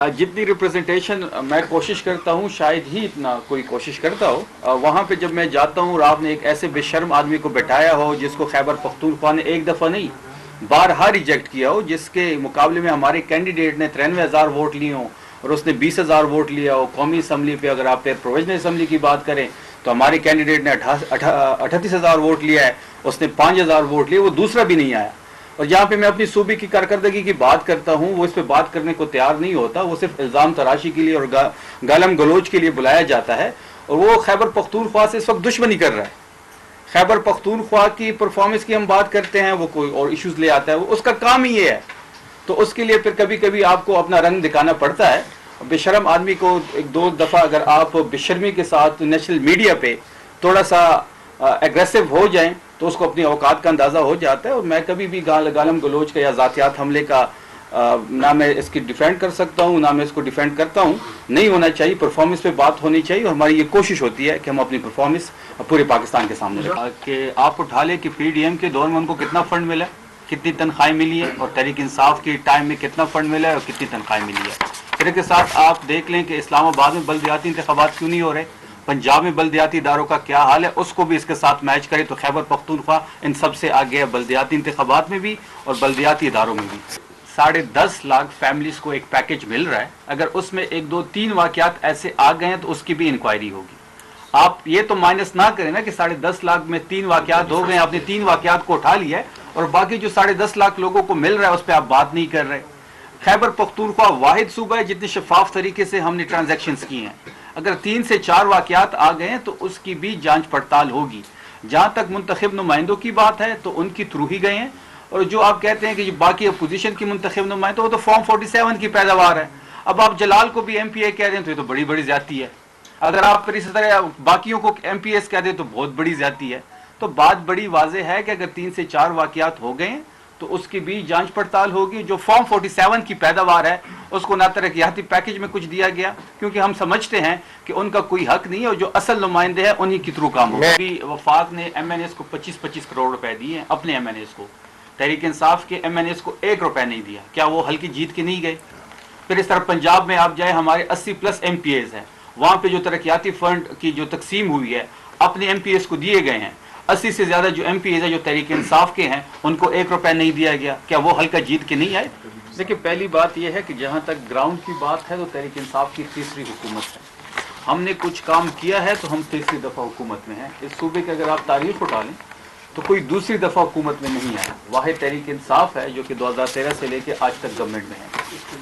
जितनी रिप्रेजेंटेशन मैं कोशिश करता हूँ शायद ही इतना कोई कोशिश करता हो। वहाँ पे जब मैं जाता हूँ और आपने एक ऐसे बेशर्म आदमी को बैठाया हो जिसको खैबर पख्तूनख्वा ने एक दफ़ा नहीं बारहा रिजेक्ट किया हो, जिसके मुकाबले में हमारे कैंडिडेट ने 93,000 वोट लिए हों और उसने 20,000 वोट लिया हो। कौमी असम्बली पे अगर आप प्रोविजनल असम्बली की बात करें तो हमारे कैंडिडेट ने 38,000 वोट लिया है, उसने 5,000 वोट लिए, वो दूसरा भी नहीं आया। और जहाँ पे मैं अपनी सूबे की कारकर्दगी की बात करता हूँ वो इस पे बात करने को तैयार नहीं होता, वो सिर्फ इल्ज़ाम तराशी के लिए और गालम गलोच के लिए बुलाया जाता है। और वो खैबर पख्तूनख्वा से इस वक्त दुश्मनी कर रहा है। खैबर पख्तूनख्वा की परफॉर्मेंस की हम बात करते हैं, वो कोई और इश्यूज ले आता है, वो उसका काम ही ये है। तो उसके लिए फिर कभी कभी आपको अपना रंग दिखाना पड़ता है। बेशरम आदमी को एक दो दफ़ा अगर आप बेशर्मी के साथ नेशनल मीडिया पे थोड़ा सा एग्रेसिव हो जाएं तो उसको अपनी औकात का अंदाज़ा हो जाता है। और मैं कभी भी गालम गलोच का या ज़ातियात हमले का ना मैं इसकी डिफेंड कर सकता हूँ ना मैं इसको डिफेंड करता हूँ। नहीं होना चाहिए, परफॉर्मेंस पे बात होनी चाहिए। और हमारी ये कोशिश होती है कि हम अपनी परफॉर्मेंस पूरे पाकिस्तान के सामने रखें। कि आप उठा लें कि PDM के दौर में उनको कितना फंड मिला, कितनी तनख्वाहें मिली है, और तहरीक इंसाफ के टाइम में कितना फंड मिला है और कितनी तनख्वाहें मिली है। फिर के साथ आप देख लें कि इस्लामाबाद में बल्दियाती इंतखाबात क्यों नहीं हो रहे, पंजाब में बल्दियाती इदारों का क्या हाल है, उसको भी इसके साथ मैच करें तो खैबर पख्तूनख्वा इन सबसे आगे है, बल्दियाती इंतखाबात में भी और बल्दियाती इदारों में भी। 10.5 लाख फैमिलीज को एक पैकेज मिल रहा है। अगर उसमें 1, 2, 3 वाकयात ऐसे आ गए हैं तो उसकी भी इंक्वायरी होगी। आप ये तो माइनस ना करें ना कि 10.5 लाख में 3 वाकयात हो गए, आपने 3 वाकयात को उठा लिया है और बाकी जो 10.5 लाख लोगों को मिल रहा है उस पर आप बात नहीं कर रहे। खैबर पख्तूनख्वा वाहिद सूबा है जितने शफाफ तरीके से हमने ट्रांजैक्शंस किए हैं। अगर 3 से 4 वाकयात आ गए हैं तो उसकी भी जांच पड़ताल होगी। जहां तक मुंतखब नुमाइंदों की बात है तो उनकी थ्रू ही गए हैं। और जो आप कहते हैं कि बाकी अपोजिशन की मुंतखब नुमाइंदे, वो तो फॉर्म 47 की पैदावार है। अब आप जलाल को भी MPA कह रहे हैं तो ये तो बड़ी बड़ी ज्यादती है। अगर आप फिर इसी तरह बाकियों को MPS कह दें तो बहुत बड़ी ज्यादती है। तो बात बड़ी वाज़ेह है कि अगर 3 से 4 वाकयात हो गए तो उसकी भी जांच पड़ताल होगी। जो फॉर्म 47 की पैदावार है उसको ना तरक्याती पैकेज में कुछ दिया गया क्योंकि हम समझते हैं कि उनका कोई हक नहीं है और जो असल नुमाइंदे हैं उन्हीं के थ्रू काम होगा। अभी वफाक ने MNS को 25-25 करोड़ रुपए दिए हैं, अपने MNS को। तहरीक इंसाफ के MNS को 1 रुपया नहीं दिया। क्या वो हल्की जीत के नहीं गए? फिर इस तरह पंजाब में आप जाए, हमारे 80+ MPAs हैं, वहां पे जो तरक्याती फंड की जो तकसीम हुई है अपने MPAs को दिए गए हैं। 80 से ज्यादा जो MPAs है जो तहरीक इंसाफ के हैं उनको 1 रुपया नहीं दिया गया। क्या वो हल्का जीत के नहीं आए? देखिए, पहली बात यह है कि जहां तक ग्राउंड की बात है तो तहरीक इंसाफ की तीसरी हुकूमत है। हमने कुछ काम किया है तो हम तीसरी दफा हुकूमत में हैं। इस सूबे की अगर आप तारीख उठा लें तो कोई दूसरी दफा हुकूमत में नहीं आया। वाहिद तहरीक इंसाफ है जो कि 2013 से लेकर आज तक गवर्नमेंट में है।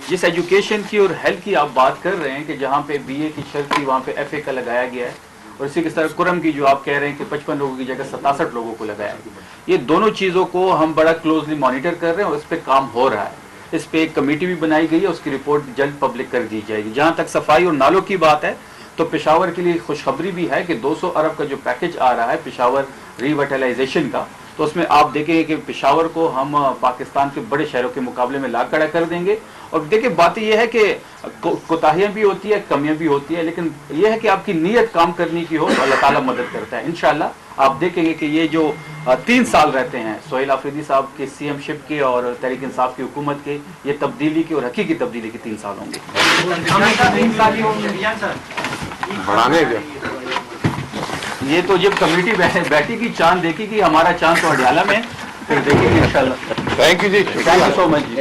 जिस एजुकेशन की और हेल्थ की आप बात कर रहे हैं कि जहाँ पे BA की शर्त थी वहाँ पे FA का लगाया गया है, और इसी के तरह कुरम की जो आप कह रहे हैं कि 55 लोगों की जगह 67 लोगों को लगाया है। ये दोनों चीज़ों को हम बड़ा क्लोजली मॉनिटर कर रहे हैं और इस पर काम हो रहा है। इस पर एक कमेटी भी बनाई गई है, उसकी रिपोर्ट जल्द पब्लिक कर दी जाएगी। जहाँ तक सफाई और नालों की बात है तो पेशावर के लिए खुशखबरी भी है कि 200 अरब का जो पैकेज आ रहा है पेशावर रिविटलाइजेशन का, तो उसमें आप देखेंगे कि पेशावर को हम पाकिस्तान के बड़े शहरों के मुकाबले में ला खड़ा कर देंगे। और देखिए, बात यह है कि कोताहियाँ भी होती है, कमियाँ भी होती है, लेकिन यह है कि आपकी नीयत काम करने की हो तो अल्लाह ताला मदद करता है। इंशाअल्लाह आप देखेंगे कि ये जो 3 साल रहते हैं सोहेल आफरीदी साहब के CM-शिप के और तहरीक इंसाफ की हुकूमत के, ये तब्दीली की और हकीकी तब्दीली के 3 साल होंगे। ये तो जब कमेटी बैठेगी, चांद देखेगी, हमारा चांद तो हडियाला में, फिर देखेंगे इंशाल्लाह। Thank you ji, thank you so much ji.